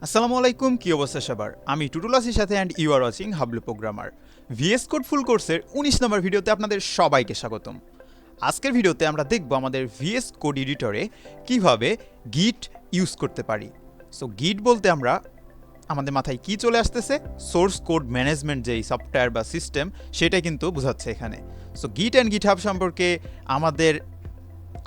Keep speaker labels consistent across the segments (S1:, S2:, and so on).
S1: আসসালামু আলাইকুম, কি অবস্থা সবার? আমি টুটুলাসির সাথে and you are watching Hablu programmer. VS code full কোর্সের 19 নম্বর ভিডিওতে আপনাদের সবাইকে স্বাগতম। আজকের ভিডিওতে আমরা দেখব আমাদের ভিএস কোড এডিটরে কিভাবে গিট ইউজ করতে পারি। সো গিট বলতে আমাদের মাথায় কি চলে আসতেছে? সোর্স কোড ম্যানেজমেন্ট যেই সফটওয়্যার বা সিস্টেম, সেটাই কিন্তু বোঝাচ্ছে এখানে। সো গিট অ্যান্ড গিটহাব সম্পর্কে আমাদের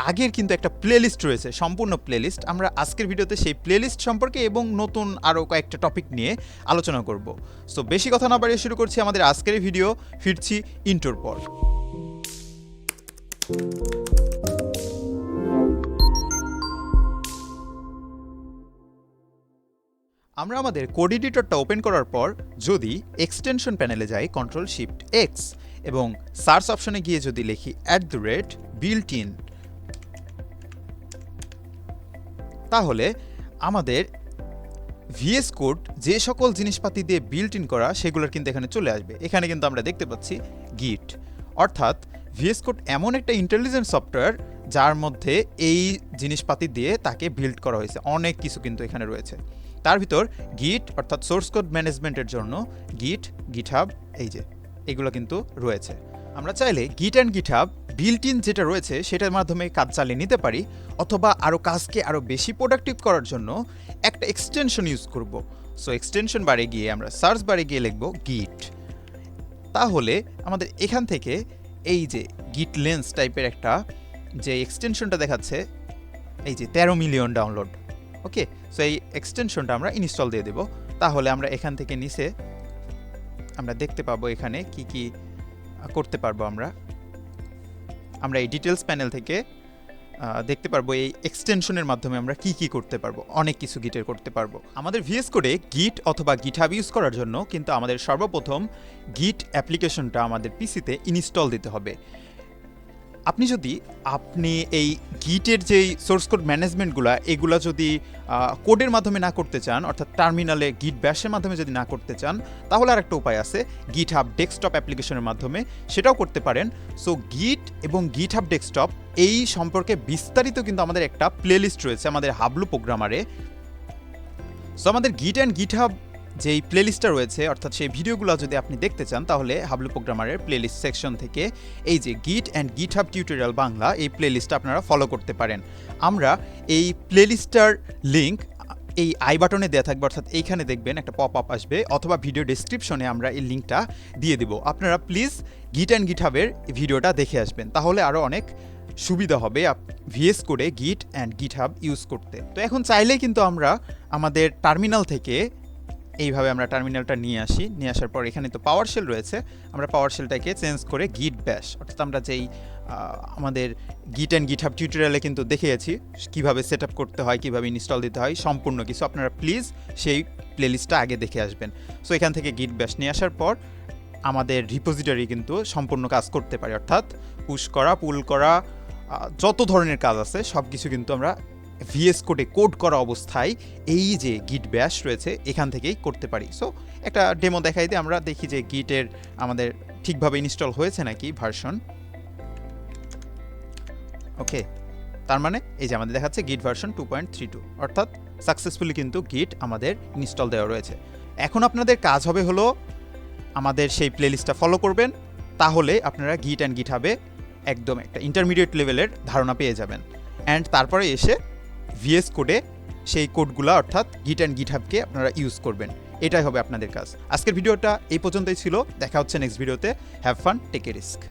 S1: আগের কিন্তু একটা প্লেলিস্ট রয়েছে, সম্পূর্ণ প্লেলিস্ট। আমরা আজকের ভিডিওতে সেই প্লেলিস্ট সম্পর্কে এবং নতুন আরও কয়েকটা টপিক নিয়ে আলোচনা করব। সো বেশি কথা না বাড়িয়ে শুরু করছি আমাদের আজকের ভিডিও। ফিরছি ইন্টোর পর। আমরা আমাদের কোড এডিটরটা ওপেন করার পর যদি এক্সটেনশন প্যানেলে যাই Ctrl+Shift+X এবং সার্চ অপশনে গিয়ে যদি লিখি @built-in, তাহলে আমাদের ভিএস কোড যে সকল জিনিসপাতি দিয়ে বিল্ট ইন করা সেগুলোর কিন্তু এখানে চলে আসবে। এখানে কিন্তু আমরা দেখতে পাচ্ছি গিট, অর্থাৎ ভিএস কোড এমন একটা ইন্টেলিজেন্ট সফটওয়্যার যার মধ্যে এই জিনিসপাতি দিয়ে তাকে বিল্ড করা হয়েছে। অনেক কিছু কিন্তু এখানে রয়েছে। তার ভিতর গিট অর্থাৎ সোর্স কোড ম্যানেজমেন্টের জন্য গিট, গিটহাব, এই যে এগুলো কিন্তু রয়েছে। আমরা চাইলে গিট অ্যান্ড গিটহাব বিল্ট ইন যেটা রয়েছে সেটার মাধ্যমে কাজ চালিয়ে নিতে পারি, অথবা আরও কাজকে আরও বেশি প্রোডাক্টিভ করার জন্য একটা এক্সটেনশন ইউজ করব। সো এক্সটেনশন বারে গিয়ে আমরা সার্চ বারে গিয়ে লিখব গিট। তাহলে আমাদের এখান থেকে এই যে গিট লেন্স টাইপের একটা যে এক্সটেনশনটা দেখাচ্ছে, এই যে 13 মিলিয়ন ডাউনলোড। ওকে, সো এই এক্সটেনশনটা আমরা ইনস্টল দিয়ে দেব। তাহলে আমরা এখান থেকে নিচে আমরা দেখতে পাবো এখানে কি কি করতে পারবো। আমরা এই ডিটেলস প্যানেল থেকে দেখতে পারবো এই এক্সটেনশনের মাধ্যমে আমরা কি কি করতে পারবো। অনেক কিছু গিটের করতে পারবো। আমাদের ভিএস কোডে গিট অথবা গিটহাব ইউজ করার জন্য কিন্তু আমাদের সর্বপ্রথম গিট অ্যাপ্লিকেশনটা আমাদের পিসিতে ইনস্টল দিতে হবে। আপনি এই গিটের যেই সোর্স কোড ম্যানেজমেন্টগুলো এগুলো যদি কোডের মাধ্যমে না করতে চান, অর্থাৎ টার্মিনালে গিট ব্যাশের মাধ্যমে যদি না করতে চান, তাহলে আর একটা উপায় আছে গিটহাব ডেস্কটপ অ্যাপ্লিকেশনের মাধ্যমে, সেটাও করতে পারেন। সো গিট এবং গিটহাব ডেস্কটপ এই সম্পর্কে বিস্তারিত কিন্তু আমাদের একটা প্লেলিস্ট রয়েছে আমাদের হাবলু প্রোগ্রামারে। সো আমাদের গিট অ্যান্ড গিটহাব যেই প্লেলিস্টটা রয়েছে, অর্থাৎ সেই ভিডিওগুলো যদি আপনি দেখতে চান, তাহলে হাবলু প্রোগ্রামারের প্লেলিস্ট সেকশন থেকে এই যে গিট অ্যান্ড গিটহাব টিউটোরিয়াল বাংলা, এই প্লেলিস্টটা আপনারা ফলো করতে পারেন। আমরা এই প্লেলিস্টটার লিঙ্ক এই আই বাটনে দেওয়া থাকবে, অর্থাৎ এইখানে দেখবেন একটা পপ আপ আসবে, অথবা ভিডিও ডেসক্রিপশনে আমরা এই লিঙ্কটা দিয়ে দেব। আপনারা প্লিজ গিট অ্যান্ড গিটহাবের ভিডিওটা দেখে আসবেন, তাহলে আরও অনেক সুবিধা হবে ভিএস কোডে গিট অ্যান্ড গিটহাব ইউজ করতে। তো এখন চাইলেই কিন্তু আমরা আমাদের টার্মিনাল থেকে এইভাবে আমরা টার্মিনালটা নিয়ে আসার পর এখানে তো পাওয়ার শেল রয়েছে, আমরা পাওয়ার শেলটাকে চেঞ্জ করে গিট ব্যাশ, অর্থাৎ আমরা যেই আমাদের গিট অ্যান্ড গিটহাব টিউটোরিয়ালে কিন্তু দেখিয়েছি কীভাবে সেট আপ করতে হয়, কীভাবে ইনস্টল দিতে হয়, সম্পূর্ণ কিছু আপনারা প্লিজ সেই প্লেলিস্টটা আগে দেখে আসবেন। সো এখান থেকে গিট ব্যাশ নিয়ে আসার পর আমাদের রিপোজিটরি কিন্তু সম্পূর্ণ কাজ করতে পারি, অর্থাৎ পুশ করা, পুল করা, যত ধরনের কাজ আছে সব কিছু কিন্তু আমরা ভিএস কোডে কোড করা অবস্থায় এই যে গিট ব্যাশ রয়েছে এখান থেকেই করতে পারি। সো একটা ডেমো দেখাই দিয়ে আমরা দেখি যে গিটের আমাদের ঠিকভাবে ইনস্টল হয়েছে নাকি ভার্সন। ওকে, তার মানে এই যে আমাদের দেখাচ্ছে গিট ভার্সন 2.32, অর্থাৎ সাকসেসফুলি কিন্তু গিট আমাদের ইনস্টল দেওয়া রয়েছে। এখন আপনাদের কাজ হবে হলো আমাদের সেই প্লেলিস্টটা ফলো করবেন, তাহলে আপনারা গিট অ্যান্ড গিটহাবে একদম একটা ইন্টারমিডিয়েট লেভেলের ধারণা পেয়ে যাবেন। অ্যান্ড তারপরে এসে ভিএস কোডে সেই কোডগুলো অর্থাৎ গিট অ্যান্ড গিটহাবকে আপনারা ইউজ করবেন। এটাই হবে আপনাদের কাজ। আজকের ভিডিওটা এই পর্যন্তই ছিল। দেখা হচ্ছে নেক্সট ভিডিওতে। Have fun, take a risk.